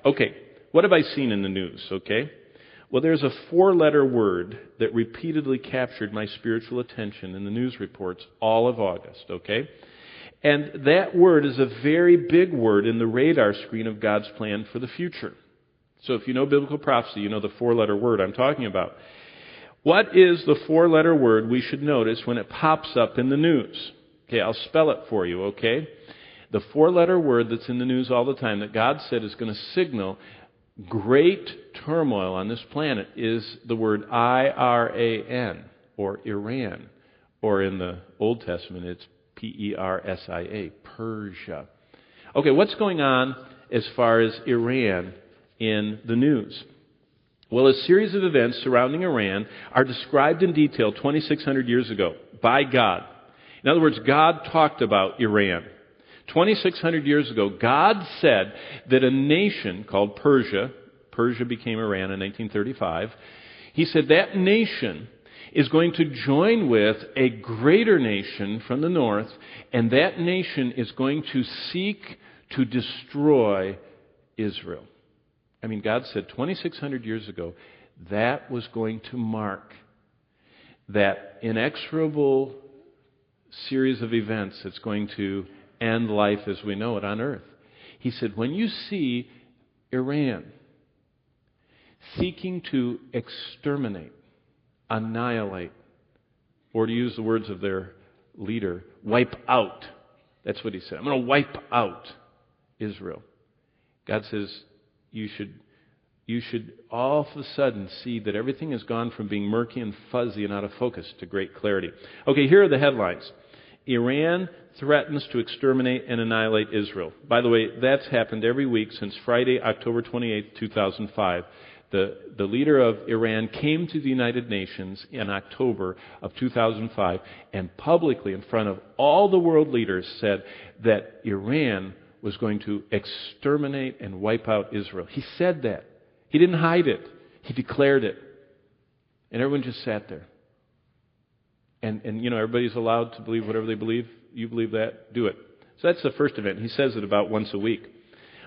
Okay, what have I seen in the news, okay? Well, there's a 4-letter word that repeatedly captured my spiritual attention in the news reports all of August, okay? And that word is a very big word in the radar screen of God's plan for the future. So if you know biblical prophecy, you know the 4-letter word I'm talking about. What is the 4-letter word we should notice when it pops up in the news? Okay, I'll spell it for you, okay? The 4-letter word that's in the news all the time that God said is going to signal great turmoil on this planet is the word Iran, or Iran. Or in the Old Testament, it's Persia, Persia. Okay, what's going on as far as Iran in the news? Well, a series of events surrounding Iran are described in detail 2,600 years ago by God. In other words, God talked about Iran. 2,600 years ago, God said that a nation called Persia became Iran in 1935, He said that nation is going to join with a greater nation from the north, and that nation is going to seek to destroy Israel. I mean, God said 2,600 years ago, that was going to mark that inexorable series of events that's going to end life as we know it on earth. He said, when you see Iran seeking to exterminate, annihilate, or to use the words of their leader, wipe out. That's what he said. I'm going to wipe out Israel. God says you should all of a sudden see that everything has gone from being murky and fuzzy and out of focus to great clarity. Okay, here are the headlines. Iran threatens to exterminate and annihilate Israel. By the way, that's happened every week since Friday, October 28, 2005. The leader of Iran came to the United Nations in October of 2005 and publicly in front of all the world leaders said that Iran was going to exterminate and wipe out Israel. He said that. He didn't hide it. He declared it. And everyone just sat there. And you know, everybody's allowed to believe whatever they believe. You believe that? Do it. So that's the first event. He says it about once a week.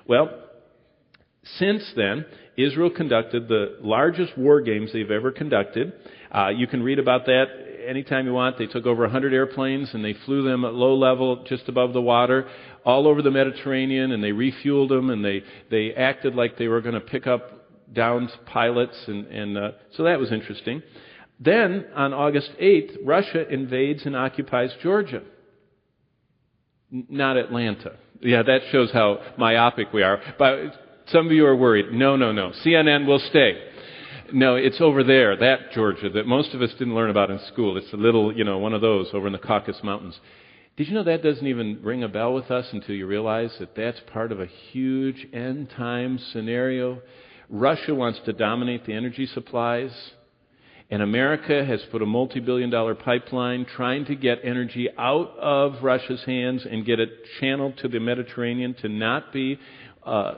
Well, since then, Israel conducted the largest war games they've ever conducted. You can read about that anytime you want. They took over 100 airplanes and they flew them at low level just above the water all over the Mediterranean, and they refueled them, and they acted like they were going to pick up downed pilots, and so that was interesting. Then, on August 8th, Russia invades and occupies Georgia. Not Atlanta. Yeah, that shows how myopic we are. But some of you are worried. No. CNN will stay. No, it's over there, that Georgia, that most of us didn't learn about in school. It's a little, one of those over in the Caucasus Mountains. Did you know that doesn't even ring a bell with us until you realize that that's part of a huge end-time scenario? Russia wants to dominate the energy supplies. And America has put a multi-billion-dollar pipeline trying to get energy out of Russia's hands and get it channeled to the Mediterranean to not be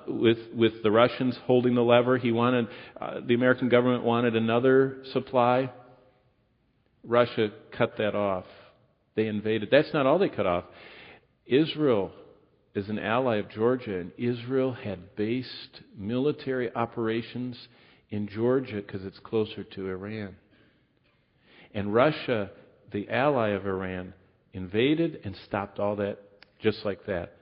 with the Russians holding the lever. The American government wanted another supply. Russia cut that off. They invaded. That's not all they cut off. Israel is an ally of Georgia, and Israel had based military operations in Georgia because it's closer to Iran. And Russia, the ally of Iran, invaded and stopped all that just like that.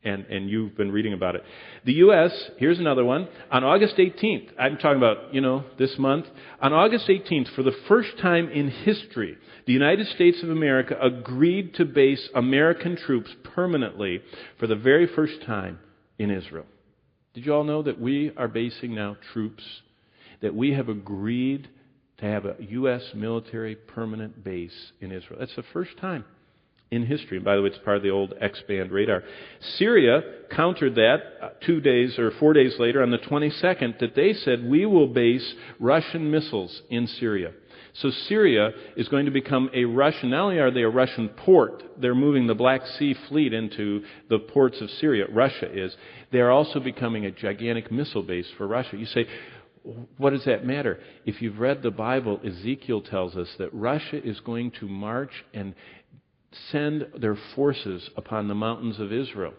And you've been reading about it. The U.S., here's another one. On August 18th, I'm talking about, this month. On August 18th, for the first time in history, the United States of America agreed to base American troops permanently for the very first time in Israel. Did you all know that we are basing now troops, that we have agreed to have a U.S. military permanent base in Israel? That's the first time in history. And by the way, it's part of the old X-band radar. Syria countered that 2 days or 4 days later on the 22nd, that they said, we will base Russian missiles in Syria. So Syria is going to become not only are they a Russian port, they're moving the Black Sea fleet into the ports of Syria, Russia is. They're also becoming a gigantic missile base for Russia. You say, what does that matter? If you've read the Bible, Ezekiel tells us that Russia is going to march and send their forces upon the mountains of Israel.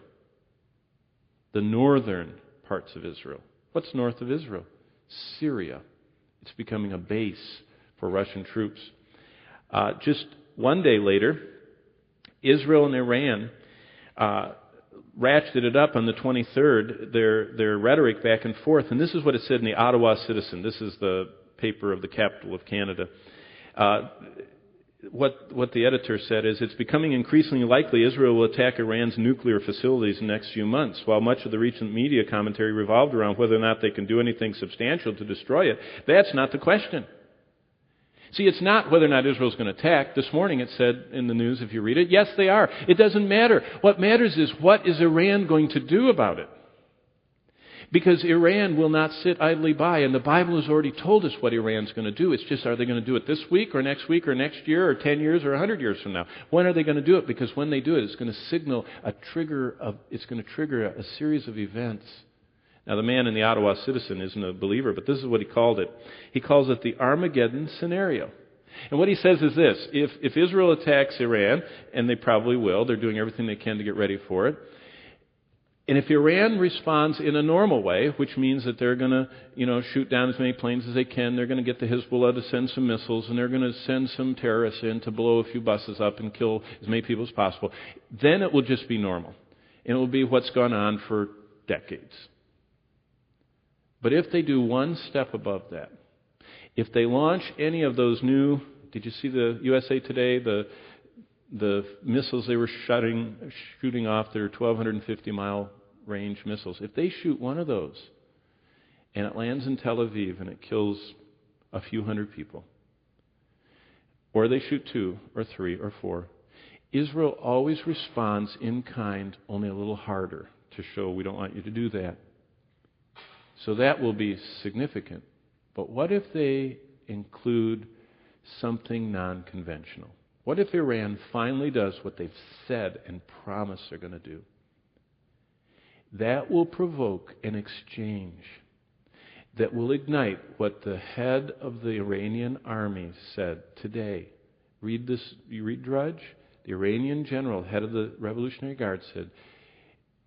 The northern parts of Israel. What's north of Israel? Syria. It's becoming a base for Russian troops. Just one day later, Israel and Iran ratcheted it up on the 23rd, their rhetoric back and forth. And this is what it said in the Ottawa Citizen. This is the paper of the capital of Canada. What the editor said is, it's becoming increasingly likely Israel will attack Iran's nuclear facilities in the next few months. While much of the recent media commentary revolved around whether or not they can do anything substantial to destroy it, that's not the question. See, it's not whether or not Israel's going to attack. This morning it said in the news, if you read it, yes, they are. It doesn't matter. What matters is, what is Iran going to do about it? Because Iran will not sit idly by, and the Bible has already told us what Iran's going to do. It's just, are they going to do it this week or next year or 10 years or 100 years from now? When are they going to do it? Because when they do it, it's going to signal it's going to trigger a series of events. Now, the man in the Ottawa Citizen isn't a believer, but this is what he called it. He calls it the Armageddon scenario. And what he says is this: if Israel attacks Iran, and they probably will, they're doing everything they can to get ready for it. And if Iran responds in a normal way, which means that they're going to, shoot down as many planes as they can, they're going to get the Hezbollah to send some missiles, and they're going to send some terrorists in to blow a few buses up and kill as many people as possible, then it will just be normal. And it will be what's gone on for decades. But if they do one step above that, if they launch any of those new, did you see the USA Today, the missiles they were shooting off, their 1,250-mile range missiles, if they shoot one of those and it lands in Tel Aviv and it kills a few hundred people, or they shoot 2 or 3 or 4, Israel always responds in kind, only a little harder, to show we don't want you to do that. So that will be significant. But what if they include something non-conventional? What if Iran finally does what they've said and promised they're going to do? That will provoke an exchange that will ignite what the head of the Iranian army said today. Read this. You read Drudge? The Iranian general, head of the Revolutionary Guard, said,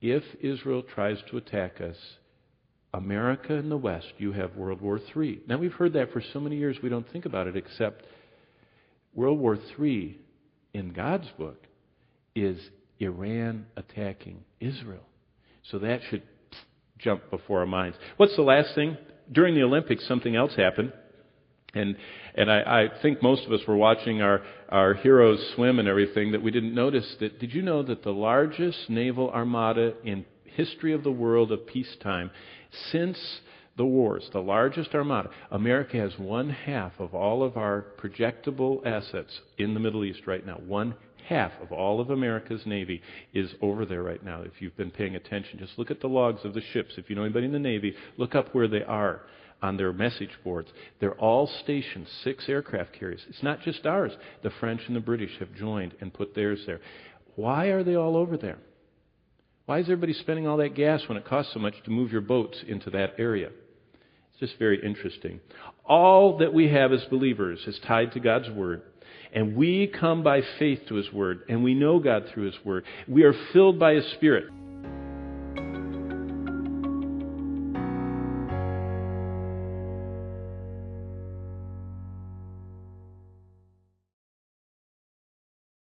if Israel tries to attack us, America and the West, you have World War III. Now, we've heard that for so many years we don't think about it, except World War III, in God's book, is Iran attacking Israel. So that should jump before our minds. What's the last thing? During the Olympics, something else happened. And I think most of us were watching our heroes swim and everything, that we didn't notice that. Did you know that the largest naval armada in history of the world of peacetime, since the wars, the largest armada, America has 1/2 of all of our projectable assets in the Middle East right now. 1/2 of all of America's Navy is over there right now. If you've been paying attention, just look at the logs of the ships. If you know anybody in the Navy, look up where they are on their message boards. They're all stationed, 6 aircraft carriers. It's not just ours. The French and the British have joined and put theirs there. Why are they all over there? Why is everybody spending all that gas when it costs so much to move your boats into that area? It's just very interesting. All that we have as believers is tied to God's Word. And we come by faith to His Word. And we know God through His Word. We are filled by His Spirit.